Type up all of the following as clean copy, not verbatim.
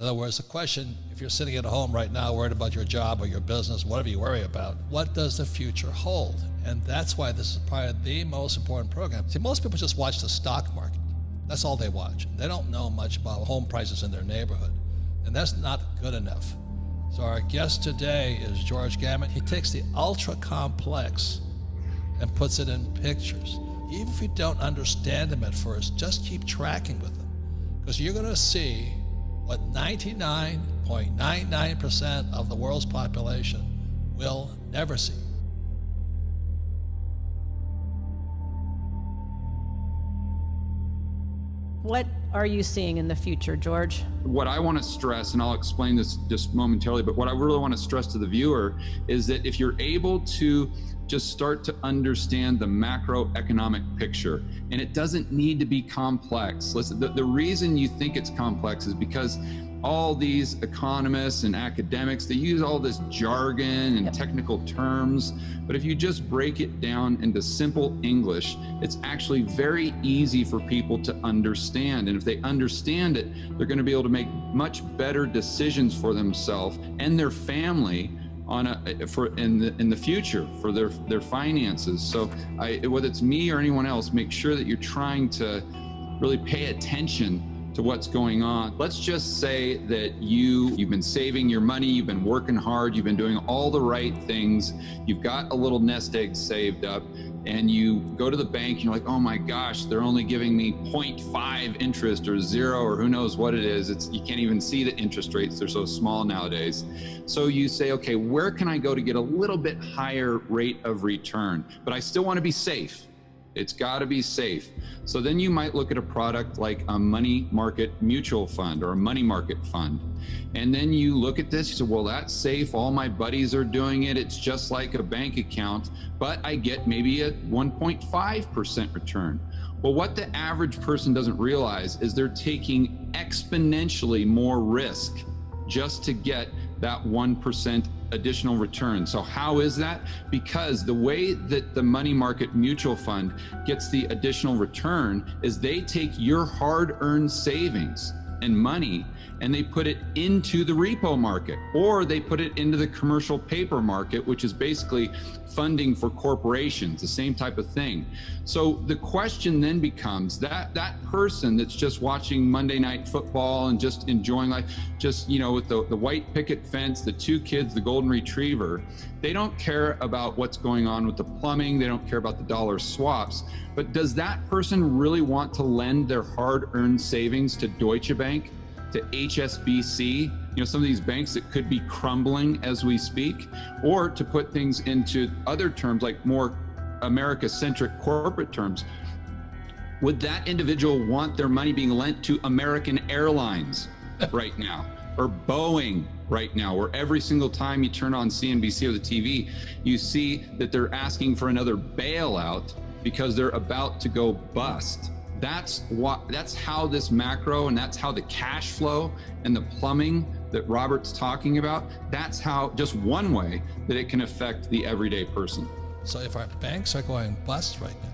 In other words, the question, if you're sitting at home right now worried about your job or your business, whatever you worry about, what does the future hold? And that's why this is probably the most important program. See, most people just watch the stock market. That's all they watch. They don't know much about home prices in their neighborhood. And that's not good enough. So our guest today is George Gammon. He takes the ultra complex and puts it in pictures. Even if you don't understand them at first, just keep tracking with them, because you're going to see what 99.99% of the world's population will never see. What are you seeing in the future, George? What I want to stress, and I'll explain this just momentarily, but what I really want to stress to the viewer is that if you're able to just start to understand the macroeconomic picture, and it doesn't need to be complex. Listen, the reason you think it's complex is because all these economists and academics, they use all this jargon and technical terms, but if you just break it down into simple English, it's actually very easy for people to understand. And if they understand it, they're going to be able to make much better decisions for themselves and their family in the future for their finances. So whether it's me or anyone else, make sure that you're trying to really pay attention to what's going on. Let's just say that you've been saving your money, you've been working hard, you've been doing all the right things, you've got a little nest egg saved up, and you go to the bank and you're like, oh my gosh, they're only giving me 0.5 interest or 0 or who knows what it is. You can't even see the interest rates, they're so small nowadays. So you say, okay, where can I go to get a little bit higher rate of return? But I still want to be safe. It's got to be safe. So then you might look at a product like a money market mutual fund or a money market fund. And then you look at this, you say, well, that's safe. All my buddies are doing it. It's just like a bank account, but I get maybe a 1.5% return. Well, what the average person doesn't realize is they're taking exponentially more risk just to get that 1% additional return. So how is that? Because the way that the money market mutual fund gets the additional return is they take your hard-earned savings and money and they put it into the repo market, or they put it into the commercial paper market, which is basically funding for corporations, the same type of thing. So the question then becomes that person that's just watching Monday Night Football and just enjoying life, just, with the white picket fence, the 2 kids, the golden retriever, they don't care about what's going on with the plumbing. They don't care about the dollar swaps. But does that person really want to lend their hard-earned savings to Deutsche Bank, to HSBC, some of these banks that could be crumbling as we speak, or to put things into other terms like more America-centric corporate terms? Would that individual want their money being lent to American Airlines right now, or Boeing right now, where every single time you turn on CNBC or the TV, you see that they're asking for another bailout because they're about to go bust? That's how this macro, and that's how the cash flow and the plumbing that Robert's talking about, that's how, just one way that it can affect the everyday person. So if our banks are going bust right now,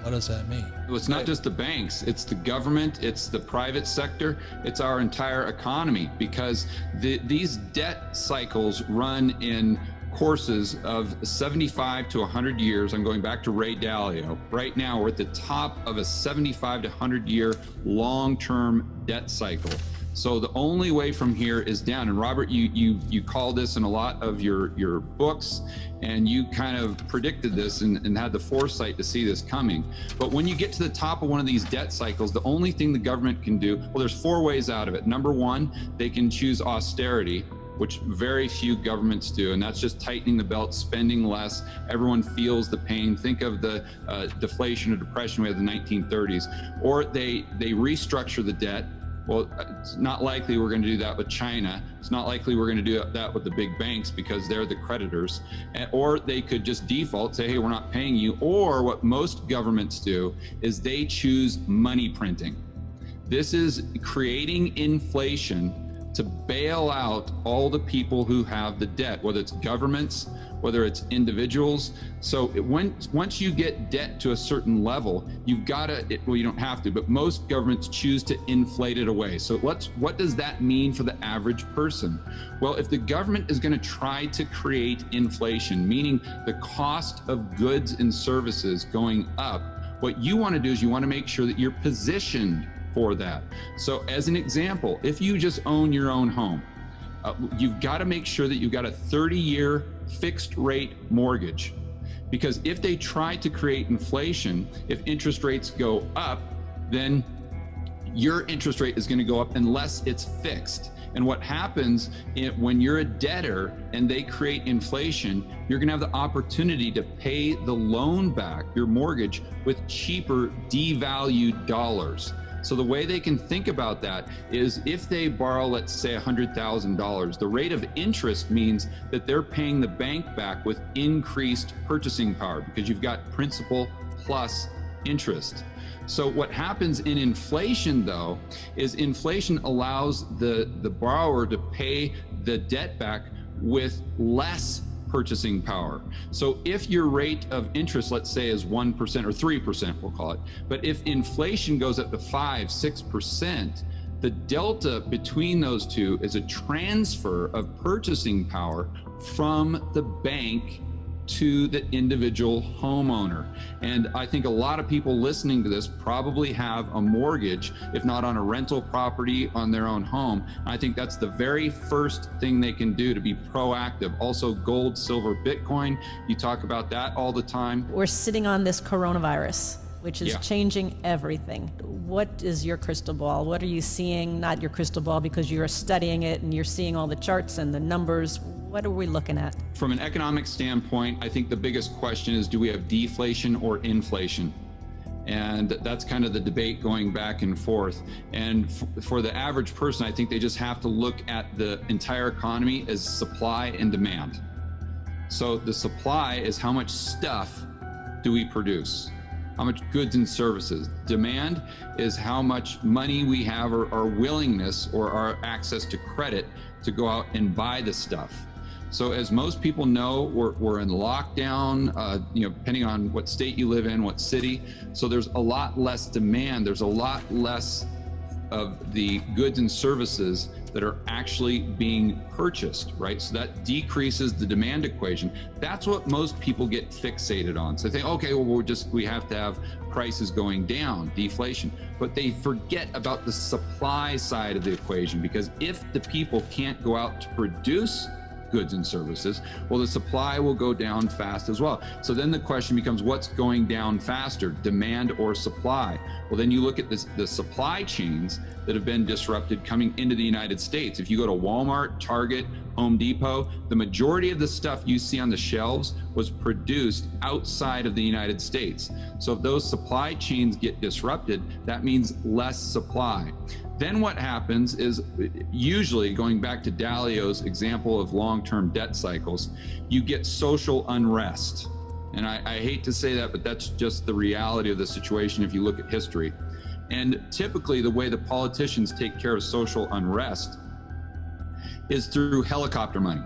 what does that mean? Well, it's not just the banks, it's the government, it's the private sector, it's our entire economy, because these debt cycles run in courses of 75 to 100 years. I'm going back to Ray Dalio. Right now, we're at the top of a 75 to 100 year long-term debt cycle. So the only way from here is down. And Robert, you call this in a lot of your books, and you kind of predicted this and had the foresight to see this coming. But when you get to the top of one of these debt cycles, the only thing the government can do, well, there's 4 ways out of it. Number 1, they can choose austerity, which very few governments do, and that's just tightening the belt, spending less. Everyone feels the pain. Think of the deflation or depression we had in the 1930s. Or they restructure the debt. Well, it's not likely we're going to do that with China. It's not likely we're going to do that with the big banks because they're the creditors. Or they could just default, say, hey, we're not paying you. Or what most governments do is they choose money printing. This is creating inflation to bail out all the people who have the debt, whether it's governments, whether it's individuals. So once you get debt to a certain level, you've got to, well, you don't have to, but most governments choose to inflate it away. So what does that mean for the average person? Well, if the government is going to try to create inflation, meaning the cost of goods and services going up, what you want to do is you want to make sure that you're positioned for that. So as an example, if you just own your own home, you've got to make sure that you've got a 30-year fixed rate mortgage, because if they try to create inflation, if interest rates go up, then your interest rate is going to go up unless it's fixed. And what happens when you're a debtor and they create inflation, you're going to have the opportunity to pay the loan back, your mortgage, with cheaper devalued dollars. So the way they can think about that is if they borrow, let's say $100,000, the rate of interest means that they're paying the bank back with increased purchasing power because you've got principal plus interest. So what happens in inflation, though, is inflation allows the borrower to pay the debt back with less purchasing power. So if your rate of interest, let's say, is 1% or 3%, we'll call it, but if inflation goes up to 5-6%, the delta between those two is a transfer of purchasing power from the bank to the individual homeowner. And I think a lot of people listening to this probably have a mortgage, if not on a rental property, on their own home. I think that's the very first thing they can do to be proactive. Also, gold, silver, Bitcoin, you talk about that all the time. We're sitting on this coronavirus, which is changing everything. What is your crystal ball? What are you seeing? Not your crystal ball because you're studying it and you're seeing all the charts and the numbers. What are we looking at? From an economic standpoint, I think the biggest question is, do we have deflation or inflation? And that's kind of the debate going back and forth. And for the average person, I think they just have to look at the entire economy as supply and demand. So the supply is how much stuff do we produce? How much goods and services? Demand is how much money we have, or our willingness or our access to credit to go out and buy the stuff. So as most people know, we're in lockdown, depending on what state you live in, what city. So there's a lot less demand. There's a lot less of the goods and services that are actually being purchased, right? So that decreases the demand equation. That's what most people get fixated on. So they think, okay, well, we have to have prices going down, deflation. But they forget about the supply side of the equation, because if the people can't go out to produce goods and services, well, the supply will go down fast as well. So then the question becomes, what's going down faster, demand or supply? Well, then you look at the supply chains that have been disrupted coming into the United States. If you go to Walmart, Target, Home Depot, the majority of the stuff you see on the shelves was produced outside of the United States. So if those supply chains get disrupted, that means less supply. Then what happens is, usually going back to Dalio's example of long-term debt cycles, you get social unrest. And I hate to say that, but that's just the reality of the situation if you look at history. And typically the way the politicians take care of social unrest is through helicopter money.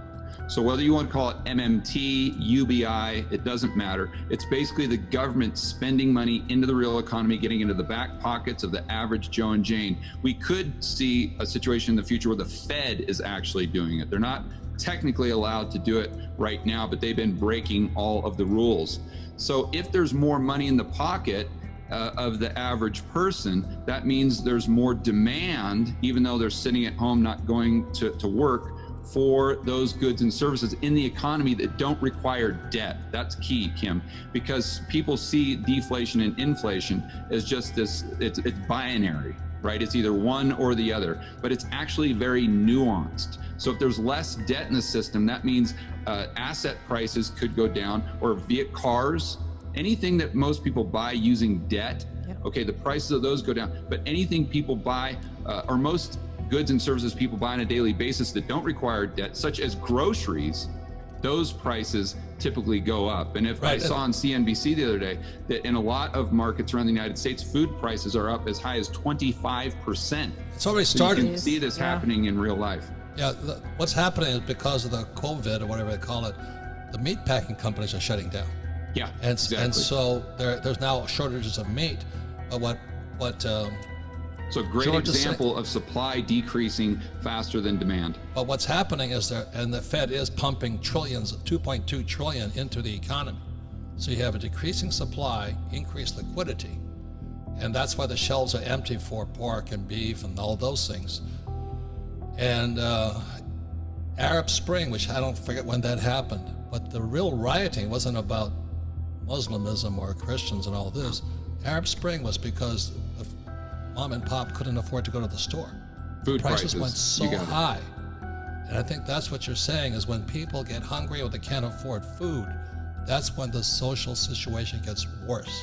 So whether you want to call it MMT, UBI, it doesn't matter. It's basically the government spending money into the real economy, getting into the back pockets of the average Joe and Jane. We could see a situation in the future where the Fed is actually doing it. They're not technically allowed to do it right now, but they've been breaking all of the rules. So if there's more money in the pocket of the average person, that means there's more demand, even though they're sitting at home not going to work, for those goods and services in the economy that don't require debt. That's key, Kim, because people see deflation and inflation as just this, it's binary, right? It's either one or the other, but it's actually very nuanced. So if there's less debt in the system, that means asset prices could go down, or cars, anything that most people buy using debt, okay, the prices of those go down. But anything people buy, or most goods and services people buy on a daily basis that don't require debt, such as groceries, those prices typically go up. And if I Right. saw on CNBC the other day that in a lot of markets around the United States, food prices are up as high as 25%. It's already So started. you can see this happening in real life. Yeah, what's happening is because of the COVID or whatever they call it, the meat packing companies are shutting down. Yeah, And exactly. and so there's now shortages of meat. But So great George is example of supply decreasing faster than demand. but what's happening is the Fed is pumping trillions, 2.2 trillion into the economy. So you have a decreasing supply, increased liquidity, and that's why the shelves are empty for pork and beef and all those things. And Arab Spring, which I don't forget when that happened, but the real rioting wasn't about Muslimism or Christians and all this. Arab Spring was because mom and pop couldn't afford to go to the store. Food Prices prices went so you got it. high. And I think that's what you're saying is when people get hungry or they can't afford food, that's when the social situation gets worse.